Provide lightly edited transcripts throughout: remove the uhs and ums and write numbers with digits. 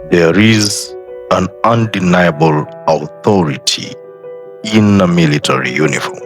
There is an undeniable authority in a military uniform.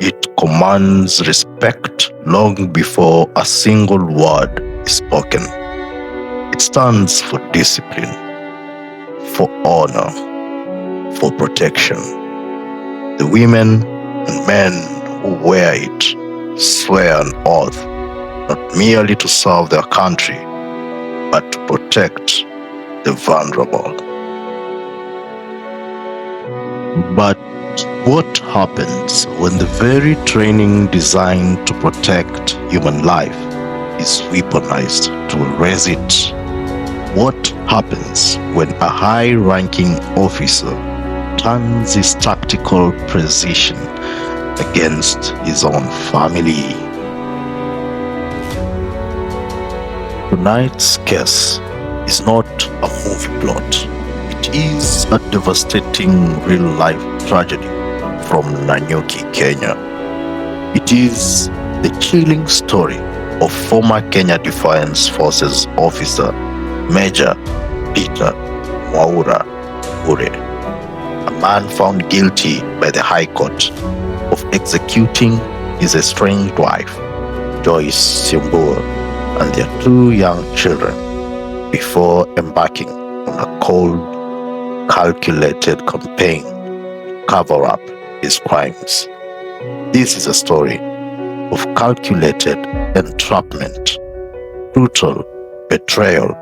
It commands respect long before a single word is spoken. It stands for discipline, for honor, for protection. The women and men who wear it swear an oath not merely to serve their country, but to protect the vulnerable. But what happens when the very training designed to protect human life is weaponized to erase it? What happens when a high-ranking officer turns his tactical precision against his own family? Tonight's case is not a movie plot. It is a devastating real-life tragedy from Nanyuki, Kenya. It is the chilling story of former Kenya Defence Forces officer Major Peter Mugure, a man found guilty by the High Court of executing his estranged wife, Joyce Simbua, and their two young children before embarking on a cold, calculated campaign to cover up his crimes. This is a story of calculated entrapment, brutal betrayal,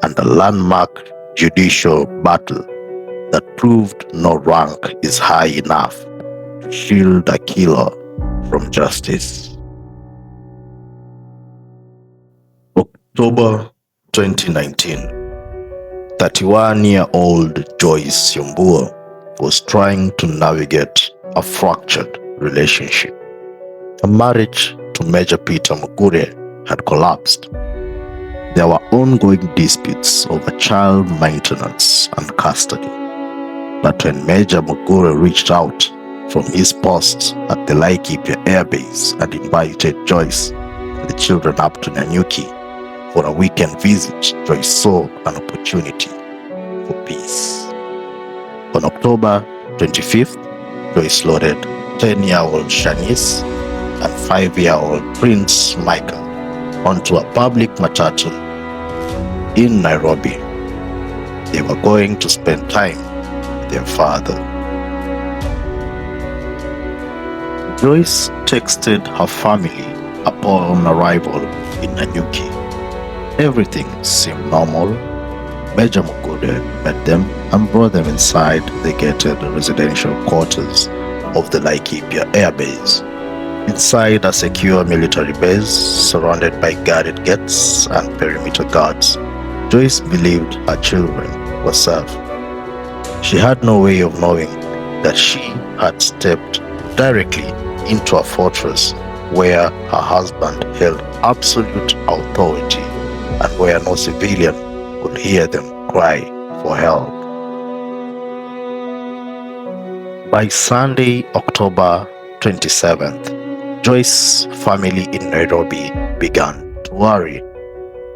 and a landmark judicial battle that proved no rank is high enough to shield a killer from justice. October 2019, 31-year-old Joyce Simbua was trying to navigate a fractured relationship. Her marriage to Major Peter Mugure had collapsed. There were ongoing disputes over child maintenance and custody. But when Major Mugure reached out from his post at the Laikipia Air Base and invited Joyce and the children up to Nanyuki for a weekend visit, Joyce saw an opportunity for peace. On October 25th, Joyce loaded 10-year-old Shanice and 5-year-old Prince Michael onto a public matatu in Nairobi. They were going to spend time with their father. Joyce texted her family upon arrival in Nanyuki. Everything seemed normal. Major Mugure met them and brought them inside the gated residential quarters of the Laikipia Air Base. Inside a secure military base surrounded by guarded gates and perimeter guards, Joyce believed her children were safe. She had no way of knowing that she had stepped directly into a fortress where her husband held absolute authority and where no civilian could hear them cry for help. By Sunday, October 27th, Joyce's family in Nairobi began to worry.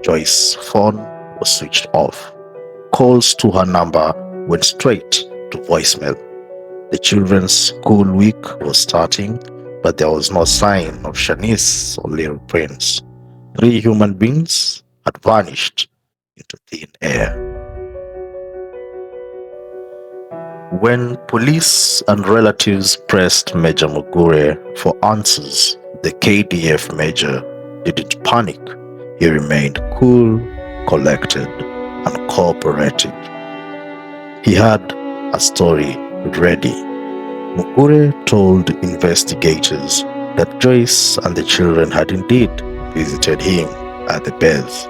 Joyce's phone was switched off. Calls to her number went straight to voicemail. The children's school week was starting, but there was no sign of Shanice or little Prince. 3 human beings had vanished into thin air. When police and relatives pressed Major Mugure for answers, the KDF major didn't panic. He remained cool, collected, and cooperative. He had a story ready. Mugure told investigators that Joyce and the children had indeed visited him at the base,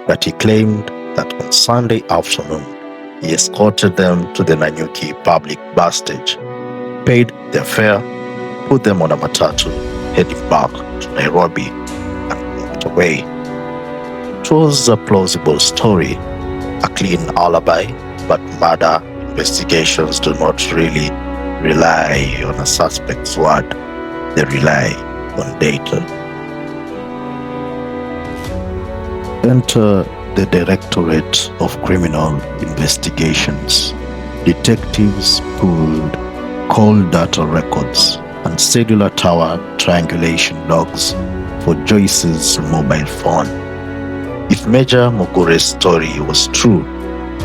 but he claimed that on Sunday afternoon, he escorted them to the Nanyuki public bus stage, paid their fare, put them on a matatu, heading back to Nairobi, and walked away. It was a plausible story, a clean alibi, but murder investigations do not really rely on a suspect's word. They rely on data. Enter the Directorate of Criminal Investigations, detectives pulled call data records and cellular tower triangulation logs for Joyce's mobile phone. If Major Mugure's story was true,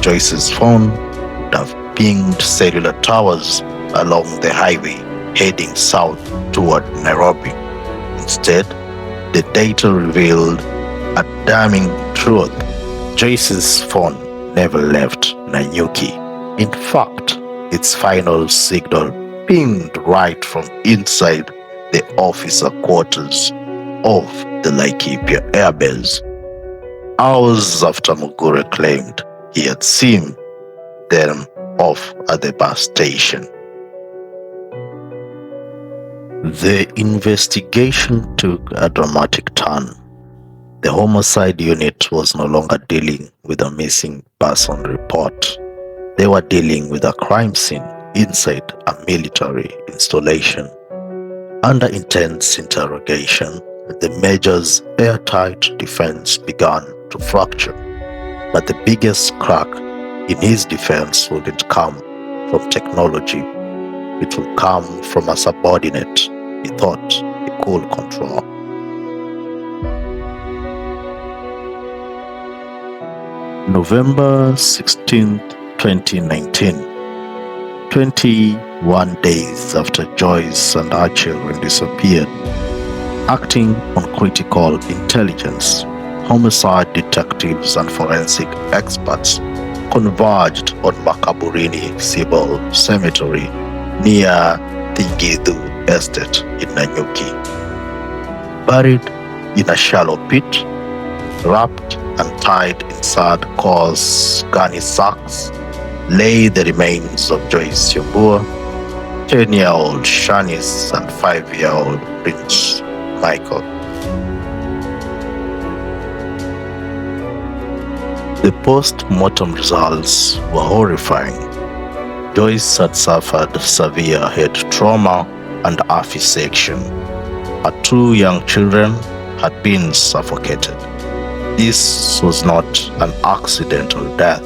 Joyce's phone would have pinged cellular towers along the highway heading south toward Nairobi. Instead, the data revealed a damning truth. Joyce's phone never left Nanyuki. In fact, its final signal pinged right from inside the officer quarters of the Laikipia Airbase. Hours after Mugure claimed he had seen them off at the bus station. The investigation took a dramatic turn. The homicide unit was no longer dealing with a missing person report. They were dealing with a crime scene inside a military installation. Under intense interrogation, the Major's airtight defense began to fracture. But the biggest crack in his defense wouldn't come from technology. It would come from a subordinate he thought he could control. November 16th, 2019. 21 days after Joyce and her children disappeared. Acting on critical intelligence, homicide detectives and forensic experts converged on Makaburini Civil Cemetery near Tingidu Estate in Nanyuki. Buried in a shallow pit, wrapped and tied inside coarse gunny sacks, lay the remains of Joyce Yobua, 10-year-old Shanice, and 5-year-old Prince Michael. The post-mortem results were horrifying. Joyce had suffered severe head trauma and asphyxiation. Her 2 young children had been suffocated. This was not an accidental death.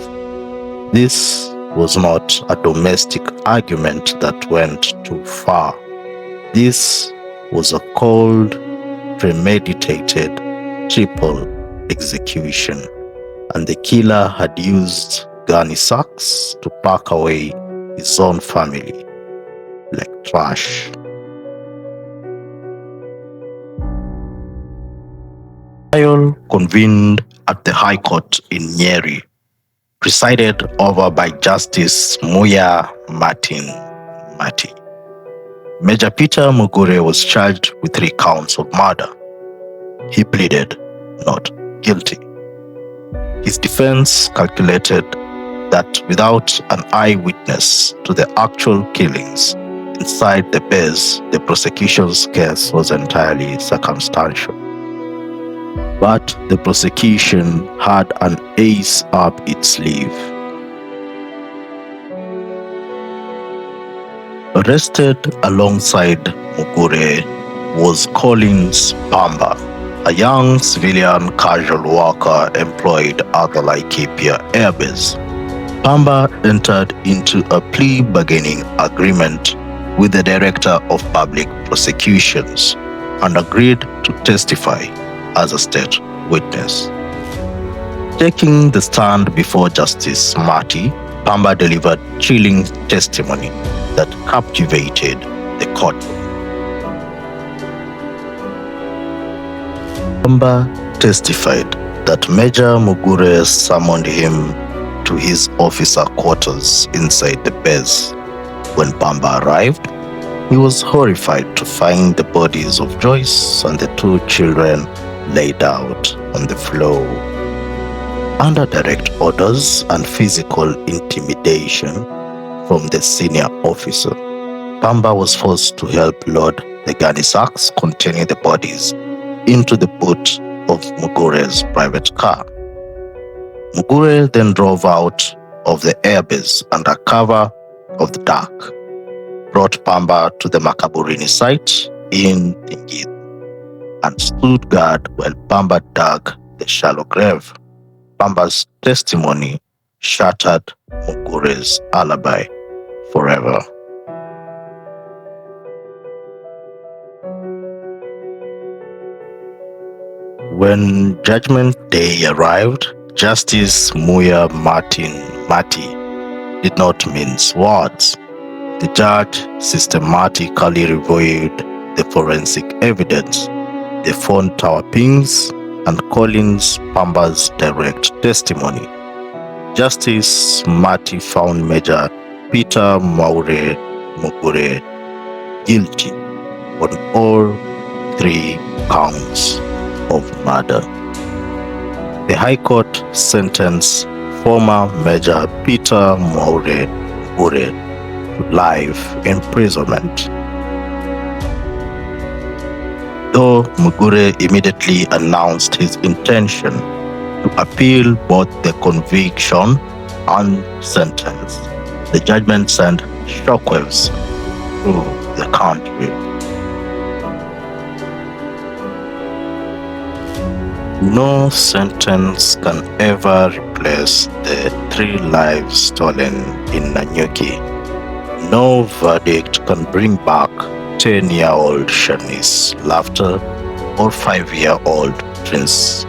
This was not a domestic argument that went too far. This was a cold, premeditated, triple execution, and the killer had used gunny sacks to pack away his own family like trash. Trial convened at the High Court in Nyeri, presided over by Justice Muya Martin Mati. Major Peter Mugure was charged with 3 counts of murder. He pleaded not guilty. His defense calculated that without an eyewitness to the actual killings inside the base, the prosecution's case was entirely circumstantial. But the prosecution had an ace up its sleeve. Arrested alongside Mugure was Collins Pamba, a young civilian casual worker employed at the Laikipia Airbase. Pamba entered into a plea bargaining agreement with the Director of Public Prosecutions and agreed to testify as a state witness. Taking the stand before Justice Marty, Pamba delivered chilling testimony that captivated the courtroom. Pamba testified that Major Mugure summoned him to his officer quarters inside the base. When Pamba arrived, he was horrified to find the bodies of Joyce and the 2 children laid out on the floor. Under direct orders and physical intimidation from the senior officer, Pamba was forced to help load the gunny sacks containing the bodies into the boot of Mugure's private car. Mugure then drove out of the airbase under cover of the dark, brought Pamba to the Makaburini site in Tingit, and stood guard while Pamba dug the shallow grave. Bamba's testimony shattered Mugure's alibi forever. When Judgment Day arrived, Justice Muya Martin Mati did not mince words. The judge systematically reviewed the forensic evidence, the phone tower pings, and Collins Pamba's direct testimony. Justice Mati found Major Peter Mugure guilty on all 3 counts of murder. The High Court sentenced former Major Peter Mugure to life imprisonment. Though Mugure immediately announced his intention to appeal both the conviction and sentence, the judgment sent shockwaves through the country. No sentence can ever replace the 3 lives stolen in Nanyuki. No verdict can bring back 10-year-old Shanice's laughter or 5-year-old Prince.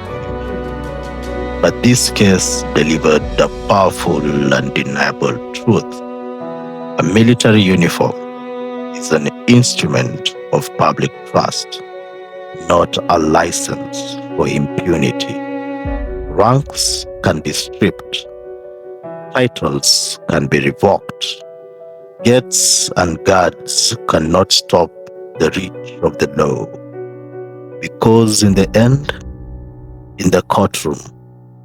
But this case delivered the powerful and undeniable truth. A military uniform is an instrument of public trust, not a license for impunity. Ranks can be stripped, titles can be revoked, gates and guards cannot stop the reach of the law. Because in the end, in the courtroom,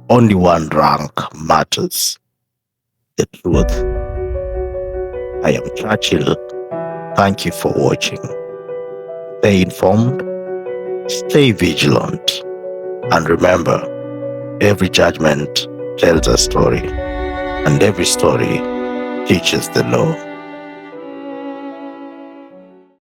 only one rank matters: the truth. I am Churchill. Thank you for watching. Stay informed, stay vigilant, and remember, every judgment tells a story, and every story teaches the law.